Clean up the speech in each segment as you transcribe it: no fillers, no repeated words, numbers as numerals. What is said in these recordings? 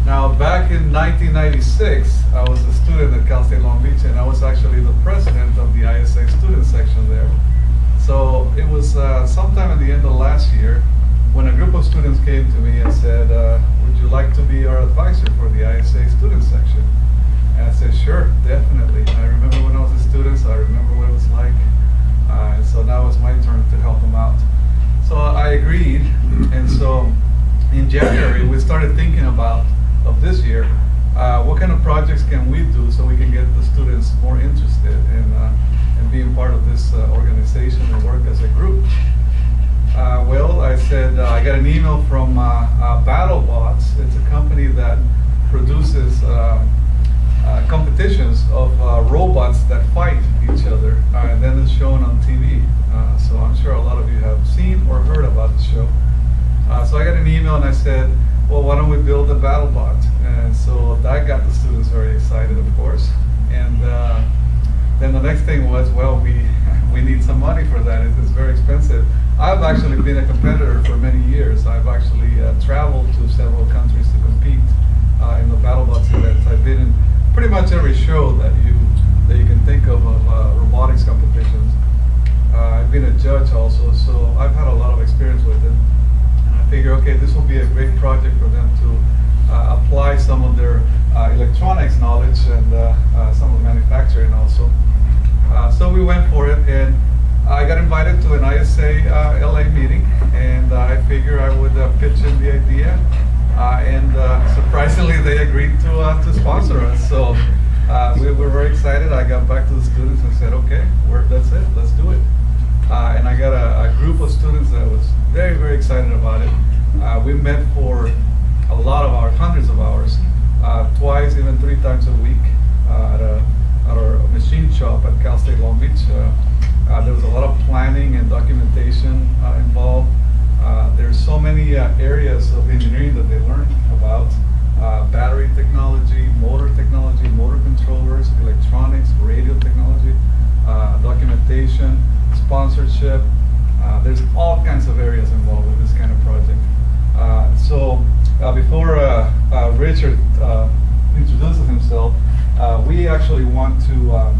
Now, back in 1996, I was a student at Cal State Long Beach, and I was actually the president of the ISA student section there. So it was sometime at the end of last year when a group of students came to me and said, would you like to be our advisor for the ISA student section? And I said, sure, definitely. I remember when I was a student, so I remember what it was like. And so now it's my turn to help them out. So I agreed, and so in January we started thinking of this year, what kind of projects can we do so we can get the students more interested in being part of this organization and work as a group. Well, I said, I got an email from BattleBots. It's a company that produces competitions of robots that fight each other, and then it's shown on TV. So I'm sure a lot of you have seen or heard about the show. So I got an email and I said, well, why don't we build a BattleBot? And so that got the students very excited, of course. And then the next thing was, well, we need some money for that. It's very expensive. I've actually been a competitor for many years. I've actually traveled to several countries to compete in the BattleBots events. I've been in pretty much every show that you can think of robotics competitions. I've been a judge also, so I've had a lot of experience with it. And I figure, okay, this will be a great project for them to apply some of their electronics knowledge and some of manufacturing also. So we went for it, and I got invited to an ISA LA meeting, and I figured I would pitch in the idea. And surprisingly, they agreed to sponsor us. So we were very excited. I got back to the students and said, okay, that's it, let's do it. And I got a group of students that was very, very excited about it. We met for a lot of hours, hundreds of hours, twice, even 3 times a week at our machine shop at Cal State Long Beach. There was a lot of planning and documentation involved. There's so many areas of engineering that they learned about. Battery technology, motor controllers, electronics, radio technology, documentation, sponsorship. There's all kinds of areas involved with this kind of project. So before Richard introduces himself, we actually want to,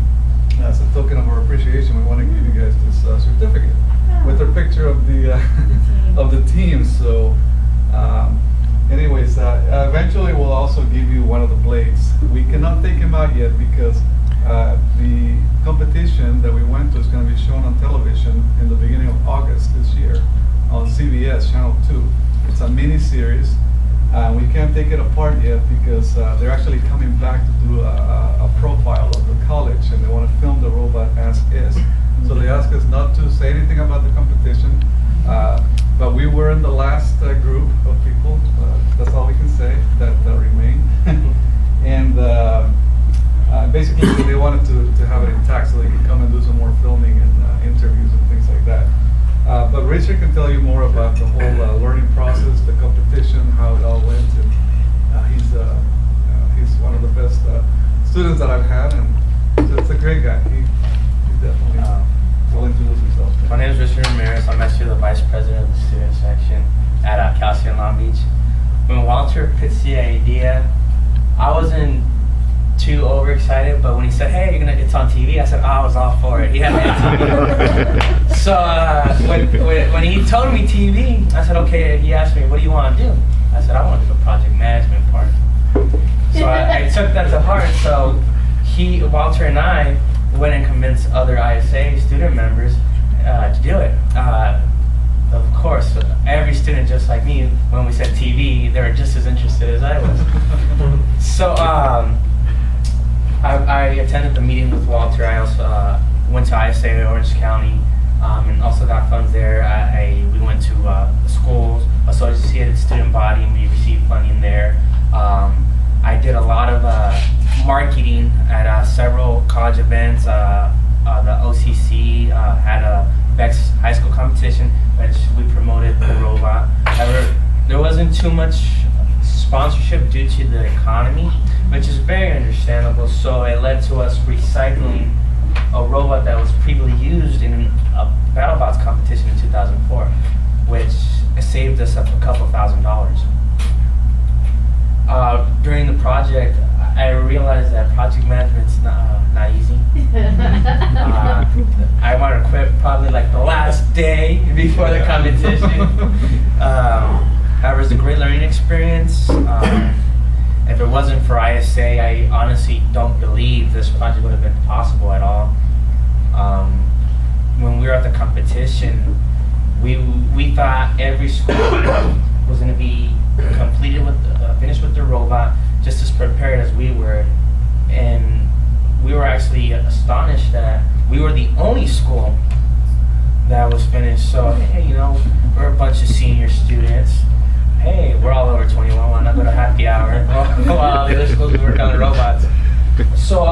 as a token of our appreciation, we want to give you guys this certificate with a picture of the of the team. So anyways, eventually we'll also give you one of the blades. We cannot take him out yet because the competition that we went to is going to be shown on television in the beginning of August this year on CBS Channel 2. It's a mini series. We can't take it apart yet because they're actually coming back to do a profile of the college, and they want to film the robot as is. So they asked us not to say anything about the competition, but we were in the last group of people. That's all we can say that remain. And basically they wanted to have it intact so they could come and do some more filming and interviews and things like that. But Richard can tell you more about the whole learning process, the competition, how it all went, and he's one of the best students that I've had, and it's a great guy. He's definitely will introduce himself. My name is Richard Ramirez. I'm actually the vice president of the student section at Cal State Long Beach. When Walter pitched the idea, I wasn't too overexcited, but when he said, "Hey, it's on TV," I said, "Oh, I was all for it." He had me. So when he told me TV, I said, "Okay." He asked me, "What do you want to do?" I said, "I want to do the project management part." So I took that to heart. So Walter and I went and convinced other ISA student members to do it. Of course, every student, just like me, when we said TV, they were just as interested as I was. So I attended the meeting with Walter. I also went to ISA Orange County and also got funds there. We went to the school's associated student body, and we received funding there. I did a lot of marketing at several college events. The OCC had a Beck's high school competition, which we promoted the robot. However, there wasn't too much sponsorship due to the economy, which is very understandable. So it led to us recycling a robot that was previously used in a BattleBots competition in 2004, which saved us a couple $1,000s. during the project, I realized that project management's not easy. I want to quit probably like the last day before the competition. However, it's a great learning experience. If it wasn't for ISA, I honestly don't believe this project would have been possible at all. When we were at the competition, we thought every school was going to be completed with finished with their robot, just as prepared as we were, and we were actually astonished that we were the only school that was finished. So hey, you know, we're a bunch of senior students. Hey, we're all over 21. Why not go to happy hour while the other schools work on the robots? So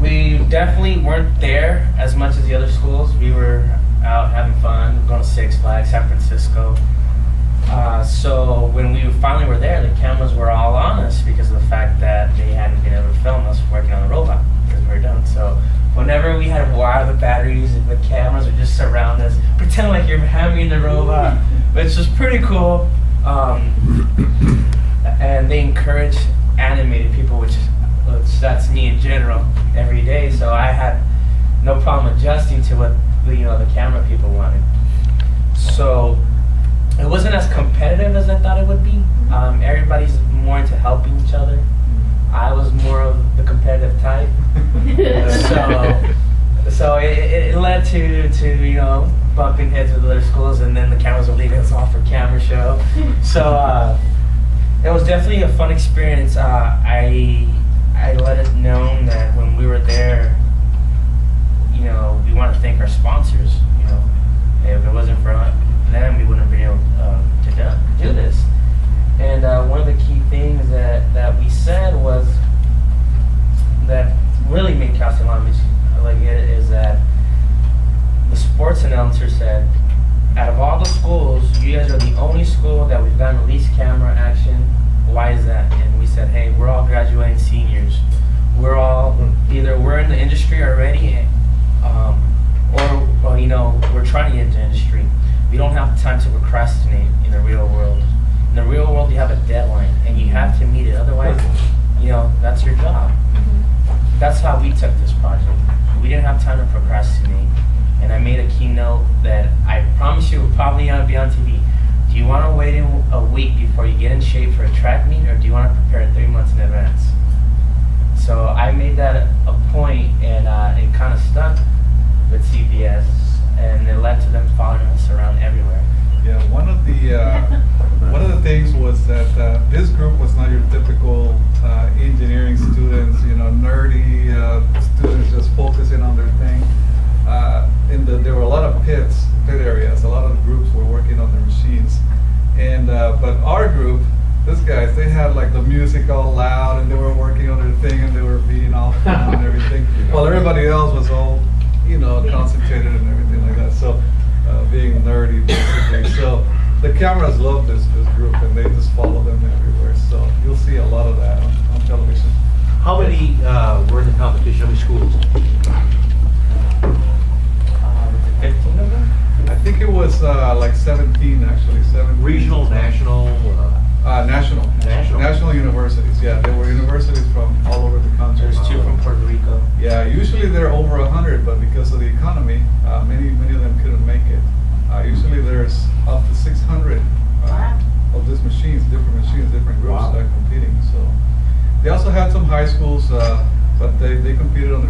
we definitely weren't there as much as the other schools. We were out having fun, going to Six Flags, San Francisco. So when we finally were there, the cameras were all on us because of the fact that they hadn't been able to film us working on the robot because we were done. So whenever we had to wire the batteries, the cameras would just surround us, pretend like you're hammering the robot, which was pretty cool. And they encourage animated people, which that's me in general every day. So I had no problem adjusting to what the camera people wanted. So it wasn't as competitive as I thought it would be. Everybody's more into helping each other. I was more of the competitive type. So it led to bumping heads with other schools, and then the cameras were leaving us off for camera show. So it was definitely a fun experience. I let it known that when we were there, we want to thank our sponsors. If it wasn't for them, we wouldn't have been able to do this. And one of the key things that we said was that really made Cal State Long Beach like it is that the sports announcer said, out of all the schools, you guys are the only school that we've gotten the least camera action. Why is that? And we said, hey, we're all graduating seniors. We're all either we're in the industry already, or we're trying to get into industry. We don't have time to procrastinate in the real world. In the real world, you have a deadline and you have to meet it. Otherwise, that's your job. That's how we took this project. We didn't have time to procrastinate. And I made a keynote that I promise you will probably not be on TV. Do you want to wait a week before you get in shape for a track meet, or do you want to prepare 3 months in advance? So I made that a point, and it kind of stuck with CBS, and it led to them following us around everywhere. Yeah, one of the things was that this group was not your typical engineering students, nerdy students just focusing on their thing. There were a lot of pit areas. A lot of groups were working on their machines, and but our group, these guys, they had like the music all loud, and they were working on their thing, and they were being all fun and everything, while everybody else was all concentrated and everything like that. So being nerdy basically. So the cameras love this group, and they just follow them everywhere. So you'll see a lot of that on television. How many were in the competition? How many schools? 15 of them? I think it was like 17 actually. 17. Regional, national? National. National universities. Yeah, there were universities from all over the country. There's 2 from Puerto Rico. Yeah, usually they're over 100, but because of the economy, many of them couldn't make it. Usually there's up to 600 of these machines, different groups that are competing. So they also had some high schools, but they competed on